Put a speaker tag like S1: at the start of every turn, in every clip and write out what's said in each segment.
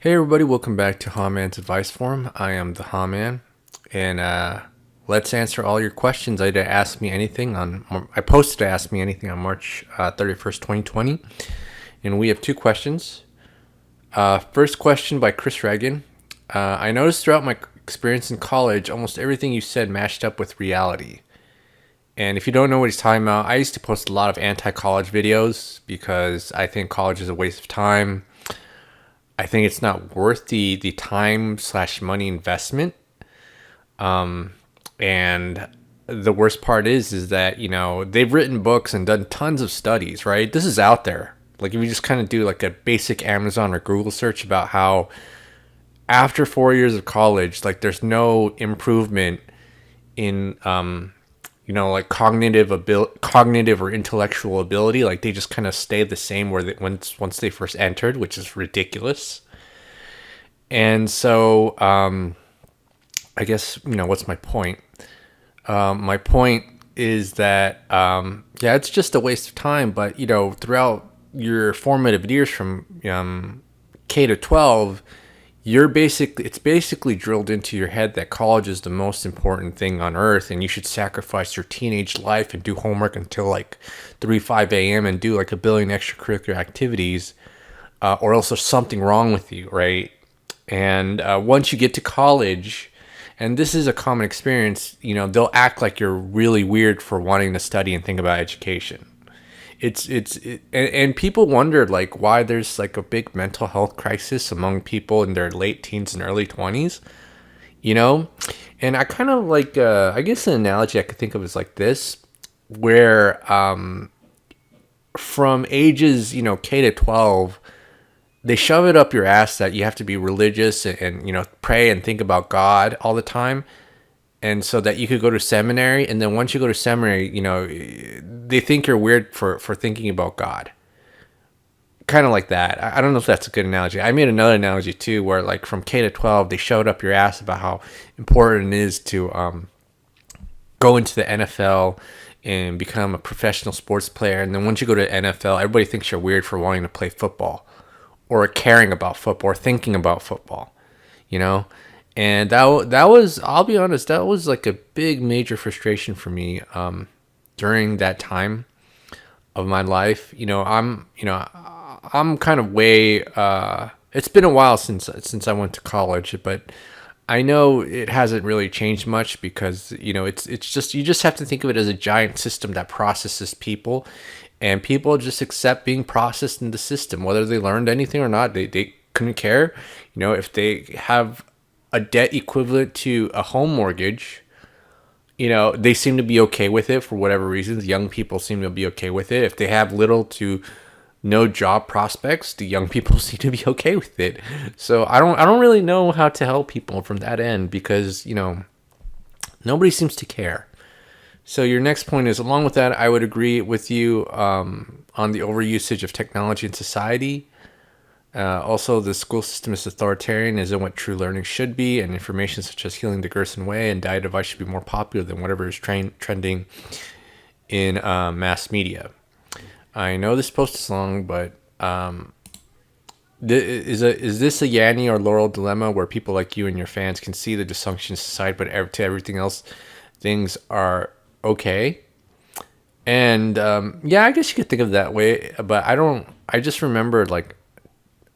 S1: Hey everybody, welcome back to Man's Advice Forum. I am the Man, and let's answer all your questions. I posted to Ask Me Anything on March 31st, 2020, and we have two questions. First question by Reagan. I noticed throughout my experience in college, almost everything you said matched up with reality. And if you don't know what he's talking about, I used to post a lot of anti-college videos because I think college is a waste of time. I think it's not worth the time slash money investment. And the worst part is that, they've written books and done tons of studies, right? This is out there. Like if you just kind of do like a basic Amazon or Google search about how after 4 years of college, like there's no improvement in, like cognitive or intellectual ability. Like they just kind of stay the same once they first entered, which is ridiculous. And so, I guess, what's my point? My point is that, it's just a waste of time. But, throughout your formative years from K to 12, it's basically drilled into your head that college is the most important thing on earth, and you should sacrifice your teenage life and do homework until like 5 a.m. and do like a billion extracurricular activities, or else there's something wrong with you, right? And once you get to college, and this is a common experience, they'll act like you're really weird for wanting to study and think about education. And people wondered like why there's like a big mental health crisis among people in their late teens and early 20s, and I kind of like I guess an analogy I could think of is like this, where from ages K to 12, they shove it up your ass that you have to be religious and pray and think about God all the time, and so that you could go to seminary. And then once you go to seminary, they think you're weird for thinking about God. Kind of like that. I don't know if that's a good analogy. I made another analogy too, where like from K to 12, they showed up your ass about how important it is to go into the NFL and become a professional sports player. And then once you go to NFL, everybody thinks you're weird for wanting to play football, or caring about football, or thinking about football, And that was, I'll be honest, that was like a big major frustration for me during that time of my life. I'm kind of way. It's been a while since I went to college, but I know it hasn't really changed much because it's just, you just have to think of it as a giant system that processes people, and people just accept being processed in the system, whether they learned anything or not. They couldn't care, if they have a debt equivalent to a home mortgage. They seem to be okay with it for whatever reasons. Young people seem to be okay with it. If they have little to no job prospects, the young people seem to be okay with it. So I don't really know how to help people from that end because, nobody seems to care. So your next point is, along with that, I would agree with you on the overusage of technology in society. Also, the school system is authoritarian, isn't what true learning should be, and information such as Healing the Gerson Way and diet advice should be more popular than whatever is trending in mass media. I know this post is long, but is this a Yanny or Laurel dilemma where people like you and your fans can see the dysfunction in society, but to everything else, things are okay? And I guess you could think of it that way, but I just remember like,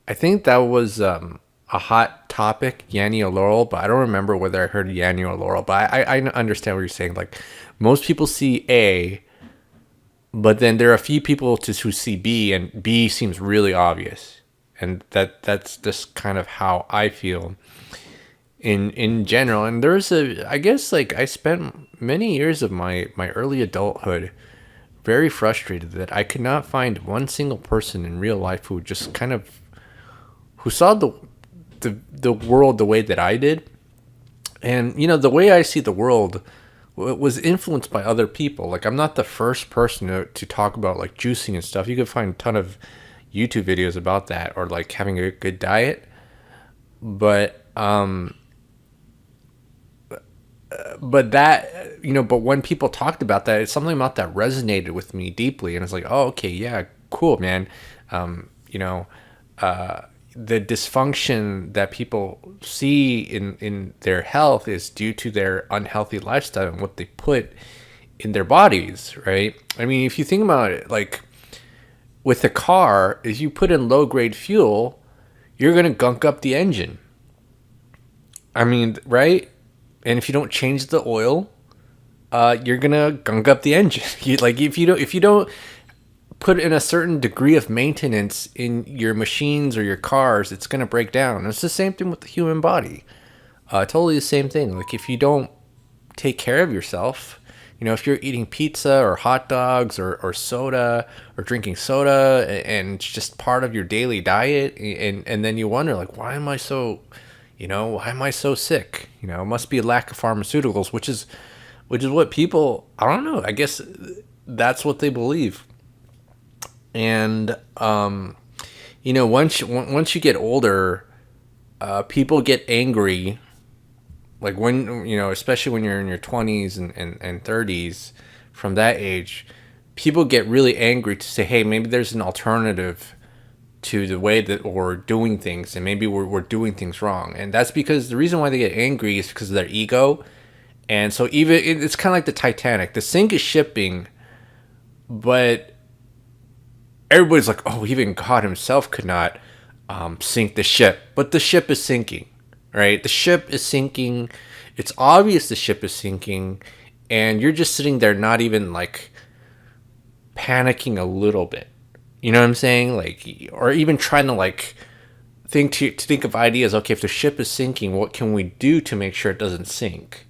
S1: I think that was a hot topic, Yanny or Laurel, but I don't remember whether I heard Yanny or Laurel. But I understand what you're saying. Like most people see A, but then there are a few people who see B, and B seems really obvious. And that's just kind of how I feel in general. And I guess like I spent many years of my early adulthood very frustrated that I could not find one single person in real life who just kind of who saw the world the way that I did. And, the way I see the world was influenced by other people. Like, I'm not the first person to talk about, like, juicing and stuff. You can find a ton of YouTube videos about that, or, like, having a good diet. But when people talked about that, it's something about that resonated with me deeply. And it's like, oh, okay, yeah, cool, man. the dysfunction that people see in their health is due to their unhealthy lifestyle and what they put in their bodies, right? I mean, if you think about it, like with a car, if you put in low grade fuel, you're going to gunk up the engine. I mean, right? And if you don't change the oil, you're going to gunk up the engine. Like if you don't put in a certain degree of maintenance in your machines or your cars, it's going to break down. And it's the same thing with the human body. Totally the same thing. Like if you don't take care of yourself, if you're eating pizza or hot dogs or soda or drinking soda and it's just part of your daily diet, and then you wonder, like, why am I so sick? It must be a lack of pharmaceuticals, which is what people, I don't know, I guess that's what they believe. And once you get older, people get angry. Like when, especially when you're in your 20s and 30s, from that age, people get really angry to say, hey, maybe there's an alternative to the way that we're doing things, and maybe we're doing things wrong. And that's because the reason why they get angry is because of their ego. And so it's kind of like the Titanic. The sink is shipping, but everybody's like, oh, even God himself could not sink the ship. But the ship is sinking. Right? The ship is sinking. It's obvious the ship is sinking. And you're just sitting there not even like panicking a little bit. You know what I'm saying? Like, or even trying to like think of ideas. Okay, if the ship is sinking, what can we do to make sure it doesn't sink?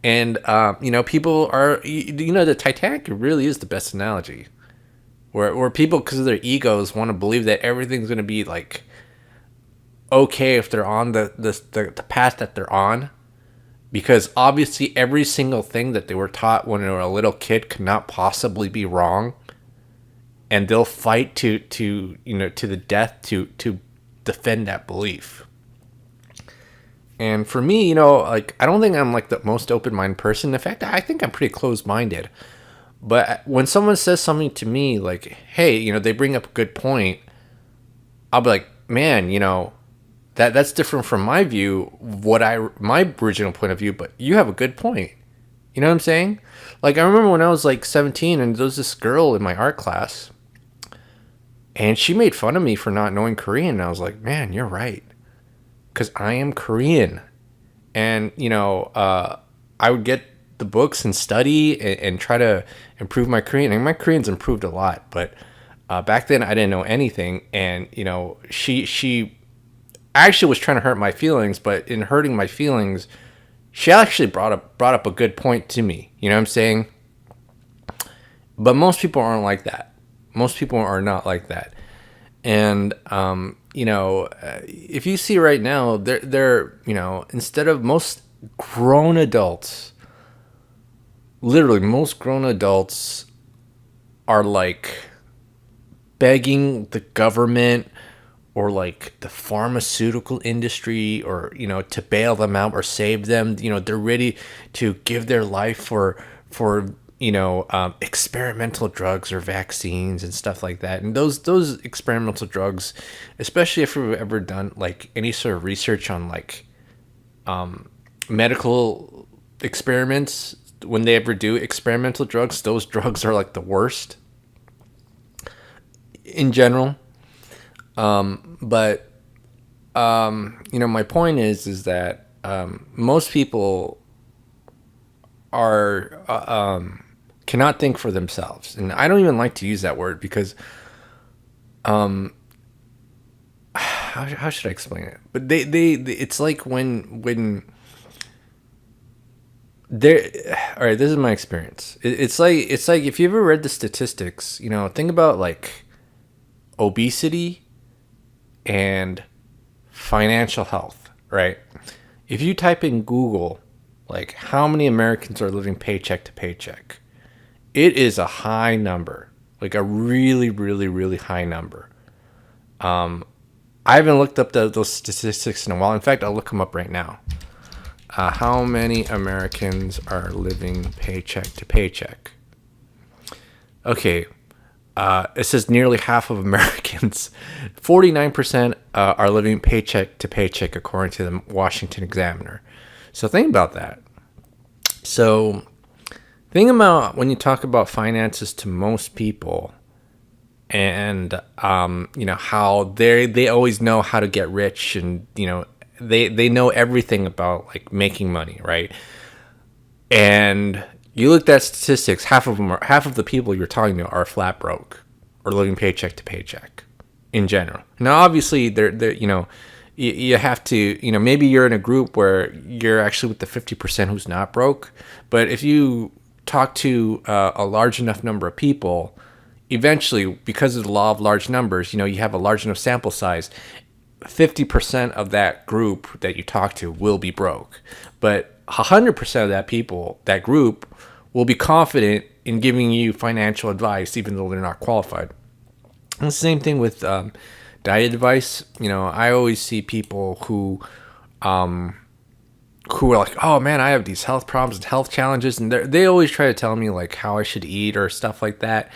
S1: and people are, the Titanic really is the best analogy. Where people, because of their egos, want to believe that everything's going to be like okay if they're on the path that they're on, because obviously every single thing that they were taught when they were a little kid could not possibly be wrong, and they'll fight to the death to defend that belief. And for me, like, I don't think I'm like the most open-minded person. In fact, I think I'm pretty closed-minded. But when someone says something to me like, hey, they bring up a good point, I'll be like, man, that's different from my view, my original point of view, but you have a good point. You know what I'm saying? Like, I remember when I was like 17 and there was this girl in my art class and she made fun of me for not knowing Korean. And I was like, man, you're right. Because I am Korean. And, I would get the books and study and try to improve my Korean. And my Korean's improved a lot. But back then I didn't know anything. And, she actually was trying to hurt my feelings. But in hurting my feelings, she actually brought up a good point to me. You know what I'm saying? But most people aren't like that. Most people are not like that. And, if you see right now, they're instead of most grown adults, literally most grown adults are like begging the government or like the pharmaceutical industry or, to bail them out or save them. They're ready to give their life for experimental drugs or vaccines and stuff like that. And those experimental drugs, especially if we've ever done like any sort of research on like medical experiments, when they ever do experimental drugs, those drugs are like the worst in general. But my point is that most people are cannot think for themselves, and I don't even like to use that word because how should I explain it? But they it's like when they're all right. This is my experience. It's like if you ever read the statistics, think about like obesity and financial health, right? If you type in Google, like, how many Americans are living paycheck to paycheck, it is a high number, like a really, really, really high number. I haven't looked up those statistics in a while. In fact, I'll look them up right now. How many Americans are living paycheck to paycheck? Okay, it says nearly half of Americans, 49%, are living paycheck to paycheck, according to the Washington Examiner. So think about that. So think about when you talk about finances to most people, and how they always know how to get rich, and they know everything about like making money, right? And you looked at statistics, half of the people you're talking to are flat broke or living paycheck to paycheck in general. Now, obviously, they're you have to, maybe you're in a group where you're actually with the 50% who's not broke. But if you talk to a large enough number of people, eventually, because of the law of large numbers, you have a large enough sample size, 50% of that group that you talk to will be broke. But 100% of that group will be confident in giving you financial advice, even though they're not qualified. And the same thing with diet advice. I always see people who are like, oh man, I have these health problems and health challenges, and they always try to tell me like how I should eat or stuff like that.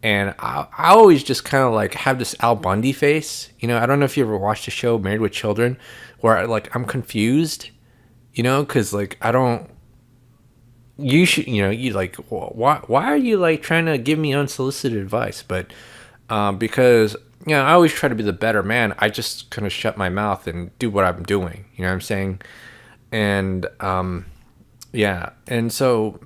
S1: And I always just kind of like have this Al Bundy face. I don't know if you ever watched the show Married with Children, where like I'm confused, because like I don't. You should, you like, why are you like trying to give me unsolicited advice? But because I always try to be the better man. I just kind of shut my mouth and do what I'm doing. You know what I'm saying? And yeah, and so.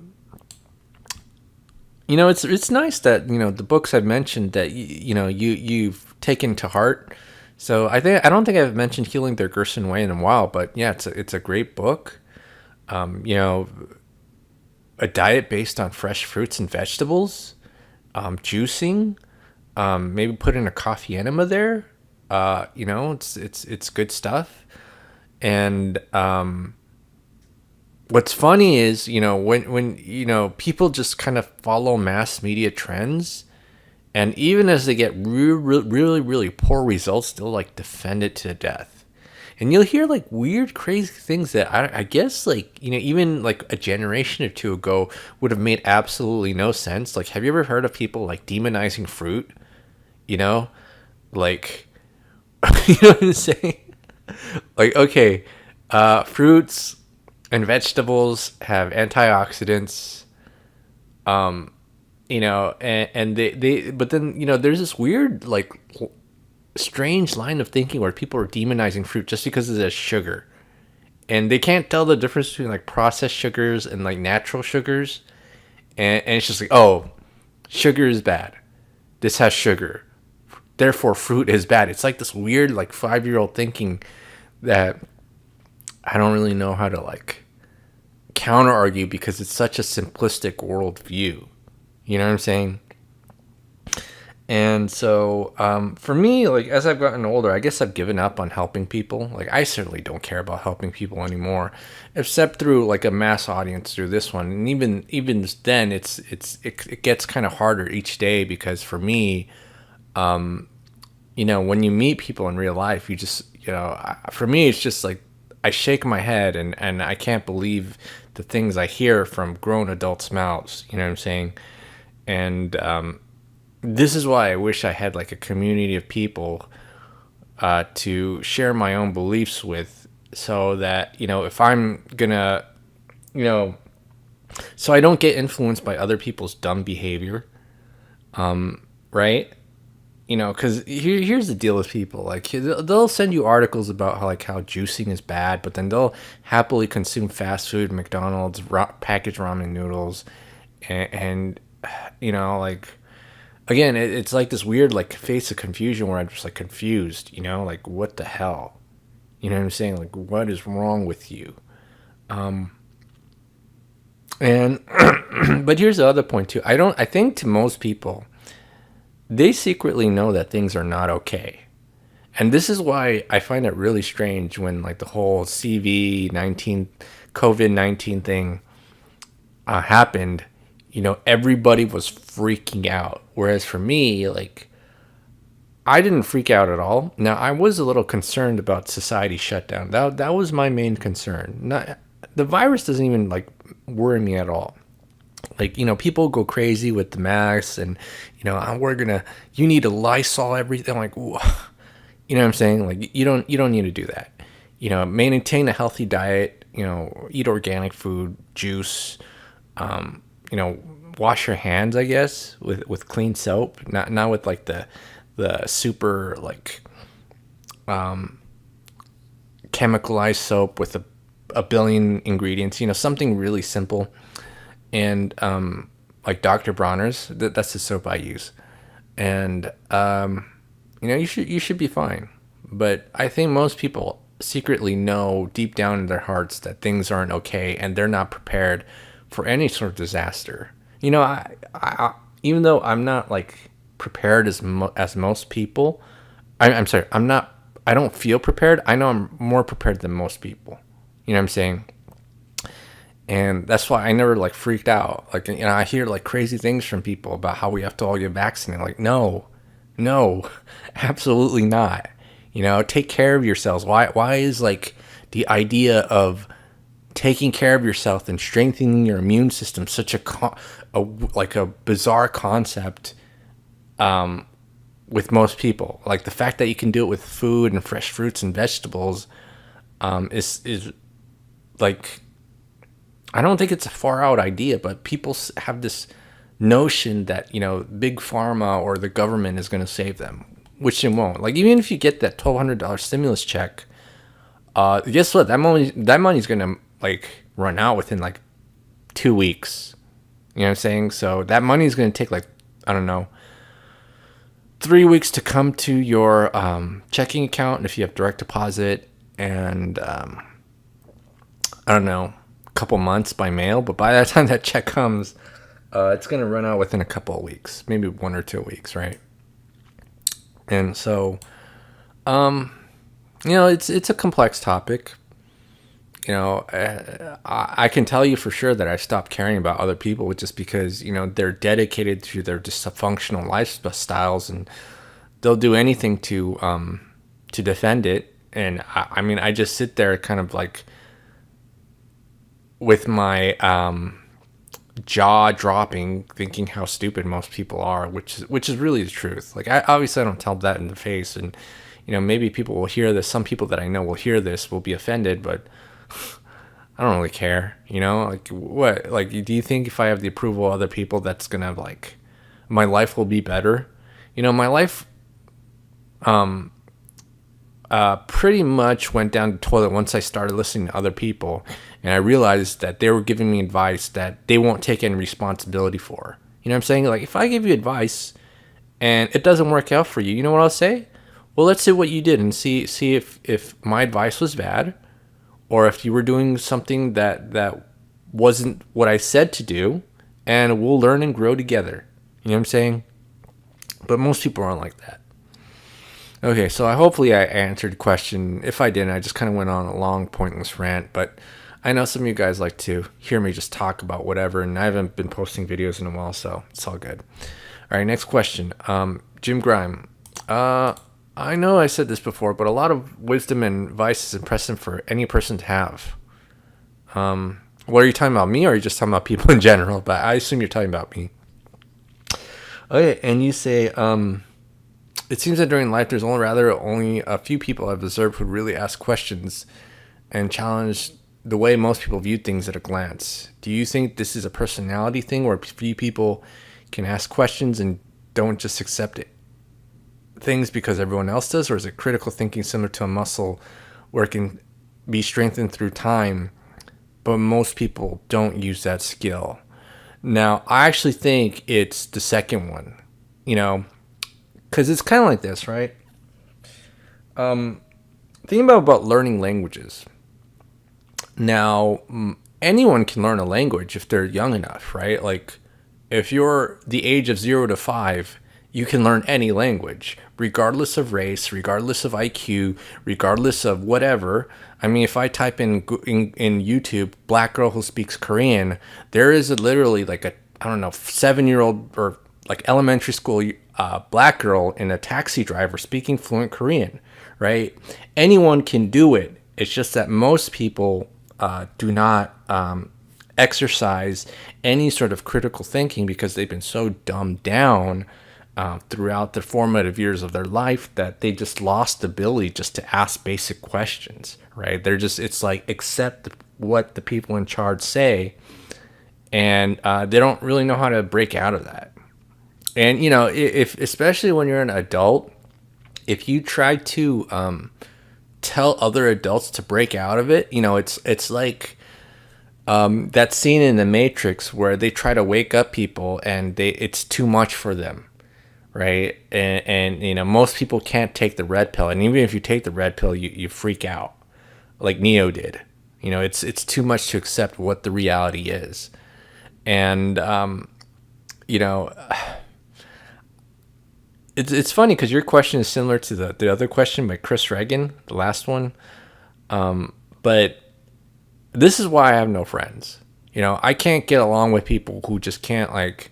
S1: It's nice that the books I've mentioned that you've taken to heart. So I don't think I've mentioned Healing the Gerson Way in a while, but yeah, it's a great book. A diet based on fresh fruits and vegetables, juicing, maybe put in a coffee enema there. It's good stuff. And what's funny is, when people just kind of follow mass media trends, and even as they get really, really poor results, they'll like defend it to death. And you'll hear like weird, crazy things that I guess like, even like a generation or two ago would have made absolutely no sense. Like, have you ever heard of people like demonizing fruit? Like, you know what I'm saying? Like, okay, fruits and vegetables have antioxidants, and they but then, there's this weird, like, strange line of thinking where people are demonizing fruit just because it has sugar. And they can't tell the difference between, like, processed sugars and, like, natural sugars. And it's just like, oh, sugar is bad. This has sugar. Therefore, fruit is bad. It's like this weird, like, 5-year-old thinking that I don't really know how to like counter argue, because it's such a simplistic worldview. You know what I'm saying? And so for me, like, as I've gotten older, I guess I've given up on helping people. Like, I certainly don't care about helping people anymore, except through like a mass audience through this one. And even then, it gets kind of harder each day, because for me, when you meet people in real life, you just, for me, it's just like I shake my head and I can't believe the things I hear from grown adults' mouths. You know what I'm saying? And this is why I wish I had like a community of people to share my own beliefs with, so that, if I'm gonna, so I don't get influenced by other people's dumb behavior, right? Because here's the deal with people. Like, they'll send you articles about how juicing is bad, but then they'll happily consume fast food, McDonald's, packaged ramen noodles, and like, again, it's like this weird like face of confusion where I'm just like confused. Like, what the hell? You know what I'm saying? Like, what is wrong with you? And but here's the other point too. I think to most people, they secretly know that things are not okay. And this is why I find it really strange when like the whole COVID-19 thing happened. Everybody was freaking out. Whereas for me, like, I didn't freak out at all. Now, I was a little concerned about society shutdown. That was my main concern. The virus doesn't even like worry me at all. Like, people go crazy with the masks and, you need to Lysol everything. Like, whoa. You know what I'm saying? Like, you don't need to do that. Maintain a healthy diet, eat organic food, juice, um, you know, wash your hands, I guess, with clean soap, not with like the super like chemicalized soap with a billion ingredients, something really simple. And like Dr. Bronner's, that's the soap I use. And you should be fine. But I think most people secretly know deep down in their hearts that things aren't okay and they're not prepared for any sort of disaster. I even though I'm not like prepared as most people, I'm sorry, I don't feel prepared. I know I'm more prepared than most people. You know what I'm saying? And that's why I never like freaked out. Like, I hear like crazy things from people about how we have to all get vaccinated. Like, no, absolutely not. Take care of yourselves. Why is like the idea of taking care of yourself and strengthening your immune system such a bizarre concept with most people? Like the fact that you can do it with food and fresh fruits and vegetables is like, I don't think it's a far out idea, but people have this notion that, big pharma or the government is going to save them, which it won't. Like, even if you get that $1,200 stimulus check, guess what? That money's going to like run out within like 2 weeks. You know what I'm saying? So that money is going to take like, I don't know, 3 weeks to come to your checking account. And if you have direct deposit, and I don't know, couple months by mail, but by the time that check comes, it's going to run out within a couple of weeks, maybe 1 or 2 weeks, right? And so, it's a complex topic. I can tell you for sure that I stopped caring about other people just because, they're dedicated to their dysfunctional lifestyles and they'll do anything to defend it. And I mean, I just sit there kind of like with my jaw dropping, thinking how stupid most people are, which is really the truth. Like, obviously I don't tell that in the face, and maybe people will hear this. Some people that I know will hear this, will be offended, but I don't really care. Like, what? Like, do you think if I have the approval of other people, that's gonna like my life will be better? My life pretty much went down the toilet once I started listening to other people, and I realized that they were giving me advice that they won't take any responsibility for. You know what I'm saying? Like, if I give you advice and it doesn't work out for you, you know what I'll say? Well, let's see what you did and see if my advice was bad, or if you were doing something that wasn't what I said to do, and we'll learn and grow together. You know what I'm saying? But most people aren't like that. Okay, so hopefully I answered the question. If I didn't, I just kind of went on a long, pointless rant. But I know some of you guys like to hear me just talk about whatever, and I haven't been posting videos in a while, so it's all good. All right, next question. Jim Grime. I know I said this before, but a lot of wisdom and advice is impressive for any person to have. What are you talking about, me, or are you just talking about people in general? But I assume you're talking about me. Okay, and you say, it seems that during life, there's only a few people I've observed who really ask questions and challenge the way most people view things at a glance. Do you think this is a personality thing where few people can ask questions and don't just accept it? Things because everyone else does, or is it critical thinking similar to a muscle where it can be strengthened through time, but most people don't use that skill? Now, I actually think it's the second one, because it's kind of like this, right? Think about learning languages. Now, anyone can learn a language if they're young enough, right? Like, if you're the age of 0 to 5, you can learn any language, regardless of race, regardless of IQ, regardless of whatever. I mean, if I type in YouTube, black girl who speaks Korean, there is literally like a, I don't know, 7-year-old or like elementary school black girl and a taxi driver speaking fluent Korean, right? Anyone can do it. It's just that most people do not exercise any sort of critical thinking because they've been so dumbed down throughout the formative years of their life that they just lost the ability just to ask basic questions, right? They're just, it's like accept what the people in charge say, and they don't really know how to break out of that. And you know, if especially when you're an adult, if you try to tell other adults to break out of it, you know, it's like that scene in The Matrix where they try to wake up people and it's too much for them, right? And you know, most people can't take the red pill, and even if you take the red pill, you freak out, like Neo did. You know, it's too much to accept what the reality is, and you know, it's funny because your question is similar to the other question by Chris Reagan, the last one, but this is why I have no friends. You know, I can't get along with people who just can't like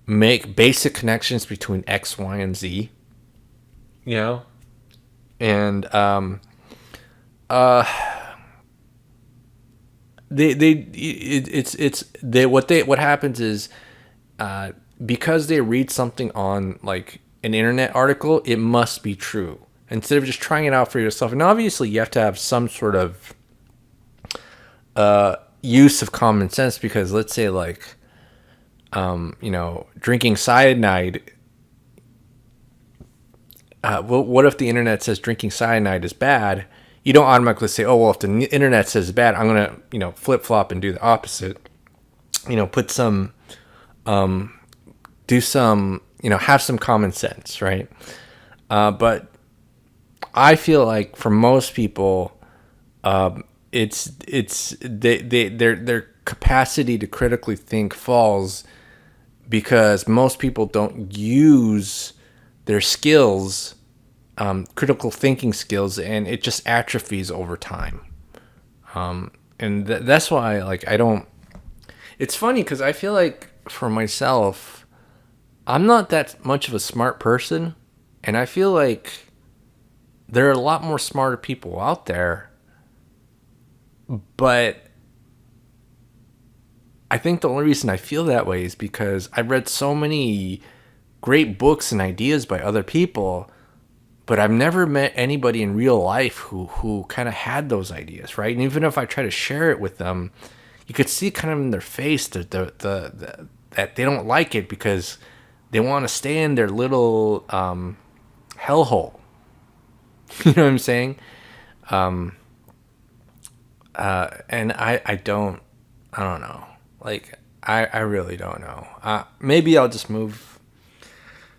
S1: make basic connections between X, Y, and Z. You know, and what happens is because they read something on like an internet article, it must be true instead of just trying it out for yourself. And obviously, you have to have some sort of use of common sense, because let's say like you know, drinking cyanide, what if the internet says drinking cyanide is bad? You don't automatically say, oh well, if the internet says it's bad, I'm gonna, you know, flip-flop and do the opposite. You know, put some do some, you know, have some common sense, right? But I feel like for most people, their capacity to critically think falls because most people don't use their skills, critical thinking skills, and it just atrophies over time. And that's why, like, I don't. It's funny because I feel like for myself, I'm not that much of a smart person, and I feel like there are a lot more smarter people out there. But I think the only reason I feel that way is because I've read so many great books and ideas by other people, but I've never met anybody in real life who kind of had those ideas, right? And even if I try to share it with them, you could see kind of in their face that that they don't like it because they want to stay in their little hellhole. You know what I'm saying? And I don't know. Like, I really don't know. Maybe I'll just move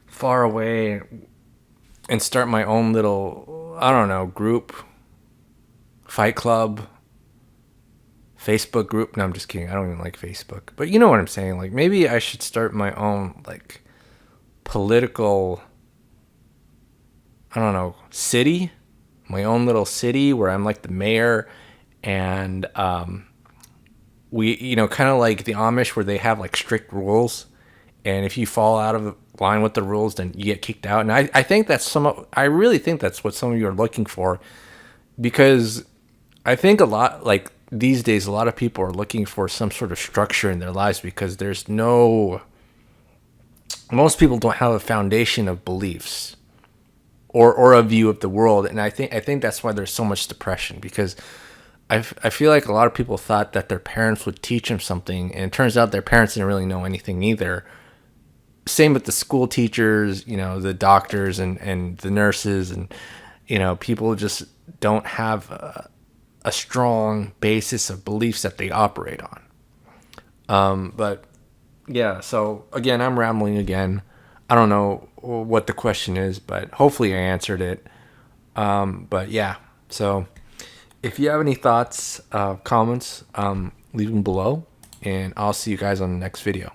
S1: far away and start my own little, I don't know, group, fight club, Facebook group. No, I'm just kidding. I don't even like Facebook. But you know what I'm saying? Like, maybe I should start my own, like, political, I don't know, city, my own little city where I'm like the mayor, and we, you know, kind of like the Amish where they have like strict rules, and if you fall out of line with the rules, then you get kicked out. And I think that's I really think that's what some of you are looking for, because I think a lot, like these days, a lot of people are looking for some sort of structure in their lives because most people don't have a foundation of beliefs or a view of the world. And I think that's why there's so much depression, because I feel like a lot of people thought that their parents would teach them something, and it turns out their parents didn't really know anything either. Same with the school teachers, you know, the doctors and the nurses, and, you know, people just don't have a strong basis of beliefs that they operate on. But yeah, so again, I'm rambling again. I don't know what the question is, but hopefully I answered it. But yeah, so if you have any thoughts, comments, leave them below, and I'll see you guys on the next video.